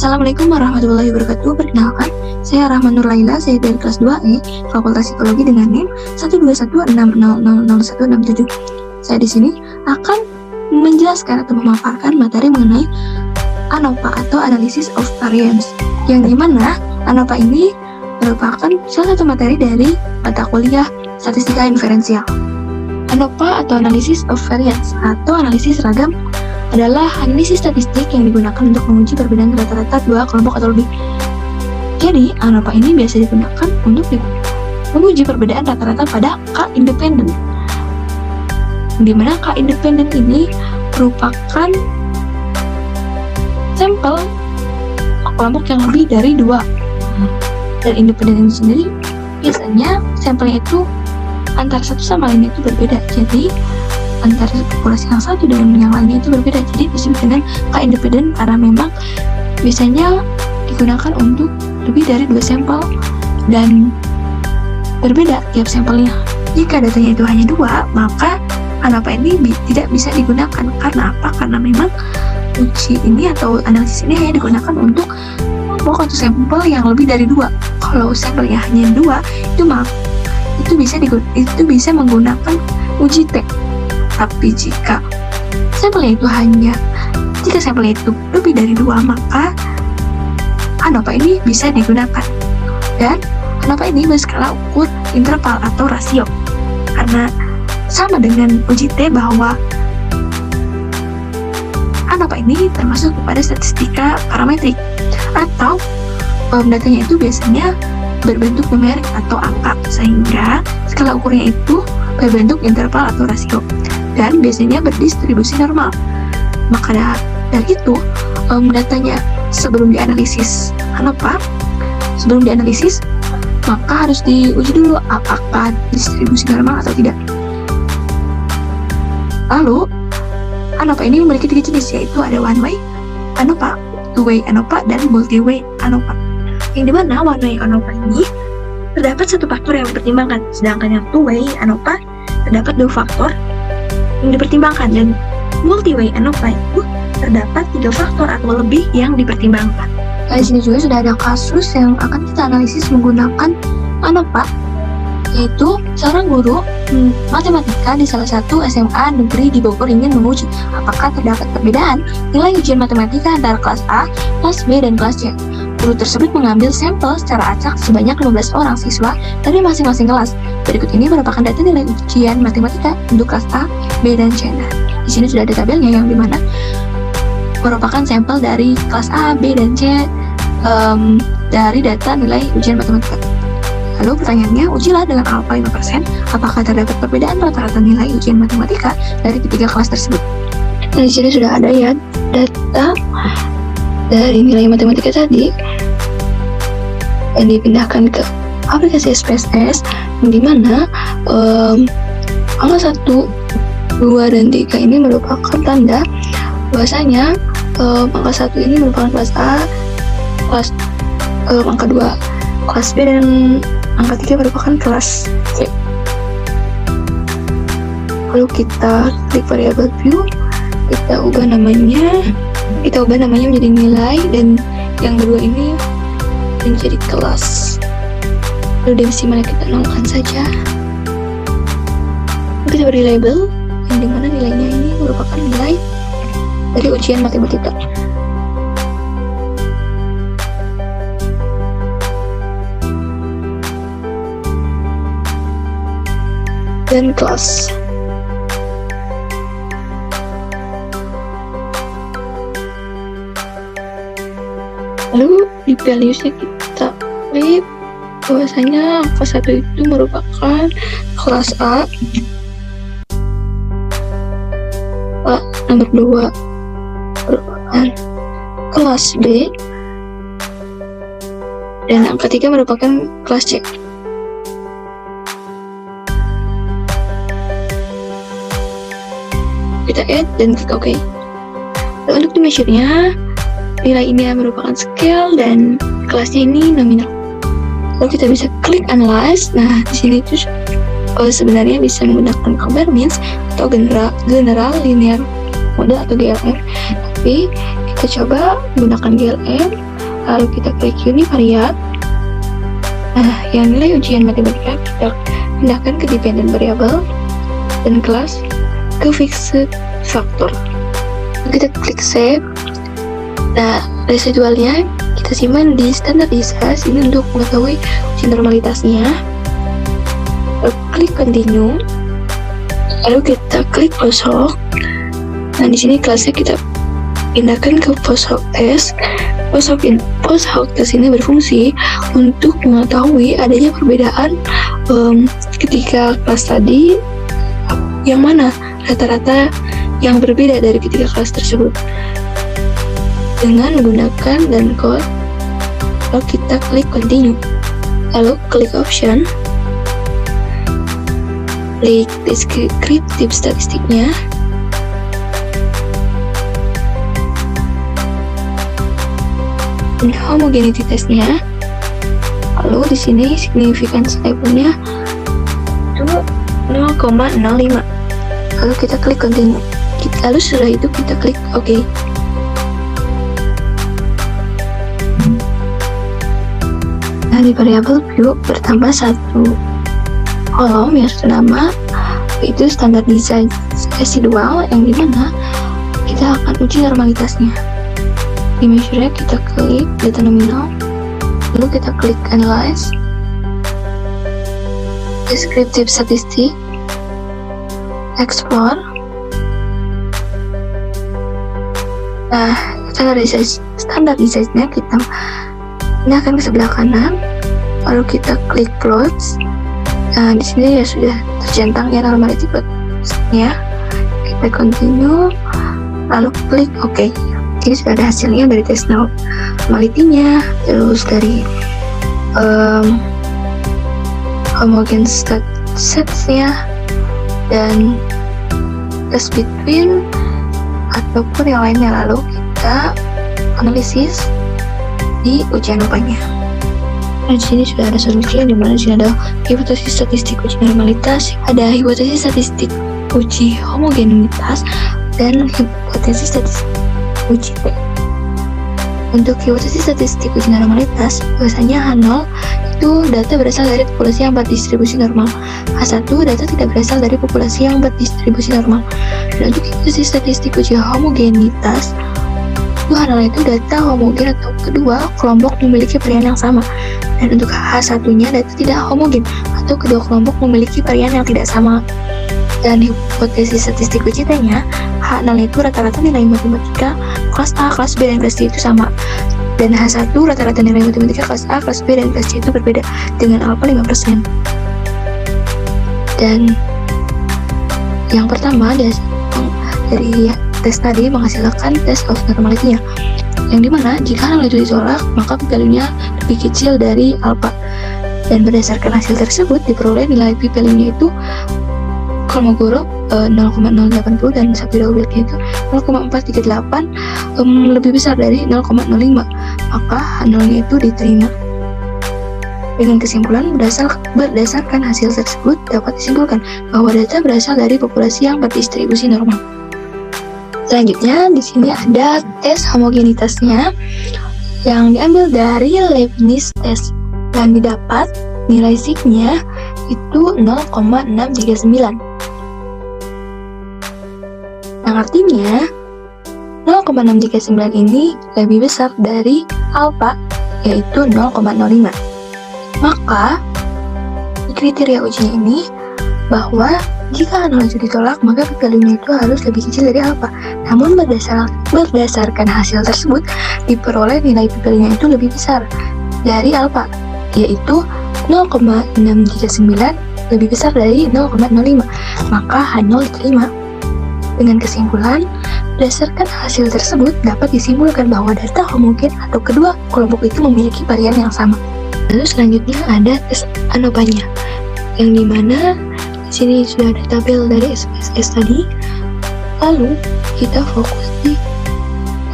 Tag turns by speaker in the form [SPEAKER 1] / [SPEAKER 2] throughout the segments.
[SPEAKER 1] Assalamualaikum warahmatullahi wabarakatuh. Perkenalkan, saya Rahman Nur Laila, saya dari kelas 2E, Fakultas Psikologi dengan NIM 12160000167. Saya di sini akan menjelaskan atau memaparkan materi mengenai ANOVA atau Analysis of Variance, yang dimana ANOVA ini merupakan salah satu materi dari mata kuliah Statistika Inferensial. ANOVA atau Analysis of Variance atau analisis ragam adalah analisis statistik yang digunakan untuk menguji perbedaan rata-rata dua kelompok atau lebih. Jadi, ANOVA ini biasa digunakan untuk menguji perbedaan rata-rata pada K independen, di mana K independen ini merupakan sampel kelompok yang lebih dari dua. Dan independen ini sendiri biasanya sampelnya itu antara satu sama lainnya itu berbeda. Jadi antara populasi yang satu dengan yang lainnya itu berbeda. Jadi disebut dengan K independen karena memang biasanya digunakan untuk lebih dari dua sampel dan berbeda tiap sampelnya. Jika datanya itu hanya dua, maka ANOVA ini tidak bisa digunakan. Karena apa? Karena memang uji ini atau analisis ini hanya digunakan untuk atau sampel yang lebih dari dua. Kalau sampelnya hanya dua, itu bisa menggunakan uji T. Tapi jika sampelnya itu lebih dari dua, maka ANOVA ini bisa digunakan. Dan ANOVA ini berskala ukur interval atau rasio, karena sama dengan uji T bahwa ANOVA ini termasuk kepada statistika parametrik, atau datanya itu biasanya berbentuk numerik atau angka, sehingga skala ukurnya itu berbentuk interval atau rasio dan biasanya berdistribusi normal. Maka dari itu datanya sebelum dianalisis ANOVA, maka harus diuji dulu apakah distribusi normal atau tidak. Lalu ANOVA ini memiliki tiga jenis, yaitu ada one way ANOVA, two way ANOVA, dan multi way ANOVA. Yang dimana one way ANOVA ini terdapat satu faktor yang dipertimbangkan, sedangkan yang two way ANOVA terdapat dua faktor yang dipertimbangkan, dan multi way ANOVA itu terdapat tiga faktor atau lebih yang dipertimbangkan. Di sini juga sudah ada kasus yang akan kita analisis menggunakan ANOVA, yaitu seorang guru matematika di salah satu SMA negeri di Bogor ingin menguji apakah terdapat perbedaan nilai ujian matematika antara kelas A, kelas B, dan kelas C. Guru tersebut mengambil sampel secara acak sebanyak 15 orang siswa dari masing-masing kelas. Berikut ini merupakan data nilai ujian matematika untuk kelas A, B, dan C. Nah, di sini sudah ada tabelnya yang dimana merupakan sampel dari kelas A, B, dan C dari data nilai ujian matematika. Lalu pertanyaannya, ujilah dengan alfa 5%, apakah terdapat perbedaan rata-rata nilai ujian matematika dari ketiga kelas tersebut. Nah, di sini sudah ada ya data dari nilai matematika tadi yang dipindahkan ke aplikasi SPSS, yang dimana angka 1, 2, dan 3 ini merupakan tanda bahwasanya angka 1 ini merupakan kelas A, angka 2 kelas B, dan angka 3 merupakan kelas C. Lalu kita klik variable view, kita ubah namanya menjadi nilai, dan yang kedua ini menjadi kelas. Lalu desimalnya kita nolkan saja. Kita beri label yang dimana nilainya ini merupakan nilai dari ujian matematika. Dan kelas. Lalu di values-nya kita klik bahwasanya angka 1 itu merupakan kelas A, nomor 2 merupakan kelas B, dan angka 3 merupakan kelas C. Kita add dan klik OK. Lalu untuk measure-nya, nilai ini merupakan scale dan kelasnya ini nominal. Lalu kita bisa klik analyze. Nah, di sini itu sebenarnya bisa menggunakan compare means atau general linear model atau GLM. Tapi kita coba menggunakan GLM lalu kita klik univariate. Nah, yang nilai ujian matematika kita pindahkan ke dependent variable dan kelas ke fixed factor. Kita klik save. Nah, residualnya kita simpan di standardized ini untuk mengetahui ujian normalitasnya. Lalu klik continue. Lalu kita klik post-hoc. Nah, di sini kelasnya kita pindahkan ke post-hoc test. Post-hoc test ini berfungsi untuk mengetahui adanya perbedaan ketika kelas tadi yang mana rata-rata yang berbeda dari ketiga kelas tersebut dengan menggunakan dan code. Lalu kita klik continue, lalu klik option, klik deskriptif statistiknya. Homogeneity testnya, lalu di sini significance levelnya itu 0,05. Lalu kita klik continue. Lalu setelah itu kita klik OK. Nah, di variabel view bertambah satu kolom yang bernama itu standardized residual, yang dimana kita akan uji normalitasnya. Di measure kita klik data nominal, lalu kita klik analyze, descriptive statistic, explore. Nah, standardized-nya kita pindahkan ke sebelah kanan, lalu kita klik plots. Nah, di sini ya sudah tercentang ya normality plotnya. Kita continue, lalu klik OK. Ini sudah ada hasilnya dari tes normality-nya, terus dari homogen sets-nya, dan test between ataupun yang lainnya. Lalu kita analisis di ujian upahnya. Nah, di sini sudah ada solusi, yang dimana di sini ada hipotesis statistik uji normalitas, ada hipotesis statistik uji homogenitas, dan hipotesis statistik uji T. Untuk hipotesis statistik uji normalitas, biasanya H0 itu data berasal dari populasi yang berdistribusi normal. H1 data tidak berasal dari populasi yang berdistribusi normal. Dan untuk hipotesis statistik uji homogenitas, itu H0 itu data homogen atau kedua kelompok memiliki varian yang sama. Dan untuk H1-nya data tidak homogen atau kedua kelompok memiliki varian yang tidak sama. Dan hipotesis statistik uji T-nya, H0 itu rata-rata nilai matematika kelas A, kelas B, dan kelas C itu sama. Dan H1 rata-rata nilai matematika kelas A, kelas B, dan kelas C itu berbeda dengan alpha 5%. Dan yang pertama dari tes tadi menghasilkan test of normality-nya, yang dimana jika H0 itu ditolak, maka p-value-nya lebih kecil dari alpha. Dan berdasarkan hasil tersebut diperoleh nilai p-value-nya itu Kolmogorov 0,080 dan Shapiro-Wilk itu 0,438, lebih besar dari 0,05, maka H0-nya itu diterima. Dengan kesimpulan, berdasarkan hasil tersebut dapat disimpulkan bahwa data berasal dari populasi yang berdistribusi normal. Selanjutnya di sini ada tes homogenitasnya yang diambil dari Leibniz test dan didapat nilai sig-nya itu 0,639. Yang artinya 0,639 ini lebih besar dari alpha, yaitu 0,05. Maka di kriteria ujinya ini bahwa jika H0 itu ditolak, maka p-value-nya itu harus lebih kecil dari alpha. Namun berdasarkan hasil tersebut diperoleh nilai p-value-nya itu lebih besar dari alpha, yaitu 0,639 lebih besar dari 0,05, maka H0 diterima. Dengan kesimpulan, berdasarkan hasil tersebut dapat disimpulkan bahwa data homogen atau kedua kelompok itu memiliki varian yang sama. Lalu selanjutnya ada tes ANOVA-nya, yang dimana di sini sudah ada tabel dari SPSS tadi. Lalu kita fokus di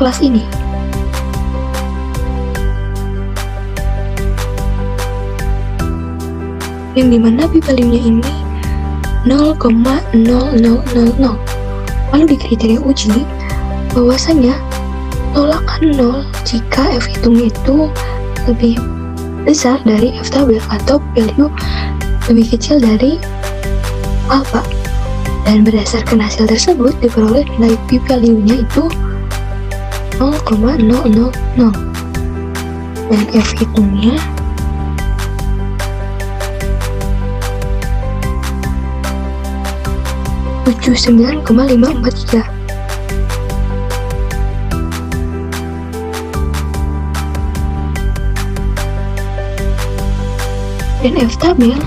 [SPEAKER 1] kelas ini. Yang dimana p-value-nya ini 0,0000. Lalu di kriteria uji bahwasanya tolakkan 0 jika F hitungnya itu lebih besar dari F tabel atau value lebih kecil dari alpha. Dan berdasarkan hasil tersebut diperoleh nilai p-value-nya itu 0,000. Dan F hitungnya (79,543). Dan F tabel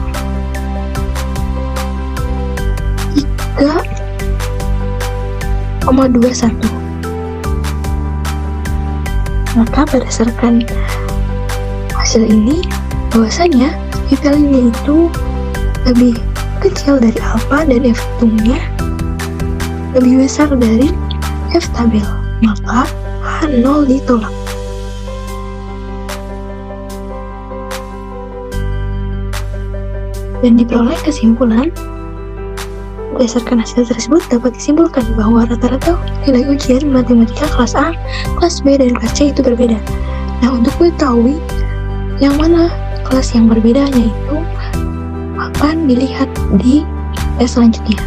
[SPEAKER 1] 3,21. Maka berdasarkan hasil ini bahwasanya p-value-nya itu lebih kecil dari alpha dan F hitungnya lebih besar dari F tabel, maka H0 ditolak. Dan diperoleh kesimpulan, berdasarkan hasil tersebut dapat disimpulkan bahwa rata-rata nilai ujian matematika kelas A, kelas B, dan kelas C itu berbeda. Nah, untuk mengetahui yang mana kelas yang berbedanya itu akan dilihat di tes selanjutnya.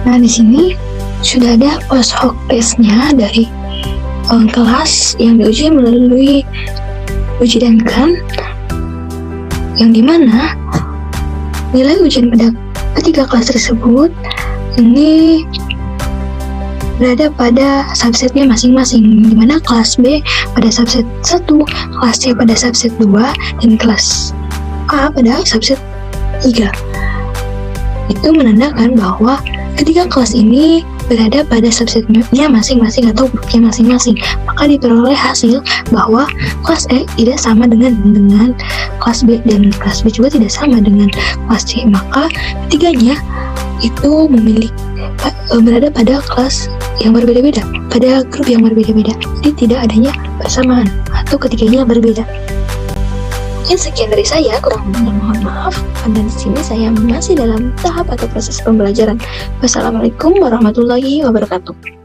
[SPEAKER 1] Nah, di sini sudah ada post hoc testnya dari kelas yang diuji melalui uji Duncan, yang dimana nilai ujian pada ketiga kelas tersebut ini berada pada subsetnya masing-masing, di mana kelas B pada subset 1, kelas C pada subset 2, dan kelas A pada subset 3. Itu menandakan bahwa ketiga kelas ini berada pada subsetnya masing-masing atau grupnya masing-masing. Maka diperoleh hasil bahwa kelas E tidak sama dengan kelas B, dan kelas B juga tidak sama dengan kelas C. Maka ketiganya itu berada pada kelas yang berbeda-beda, pada grup yang berbeda-beda. Jadi tidak adanya persamaan atau ketiganya berbeda. Mungkin sekian dari saya, kurang lebihnya mohon maaf. Dan di sini saya masih dalam tahap atau proses pembelajaran. Wassalamualaikum warahmatullahi wabarakatuh.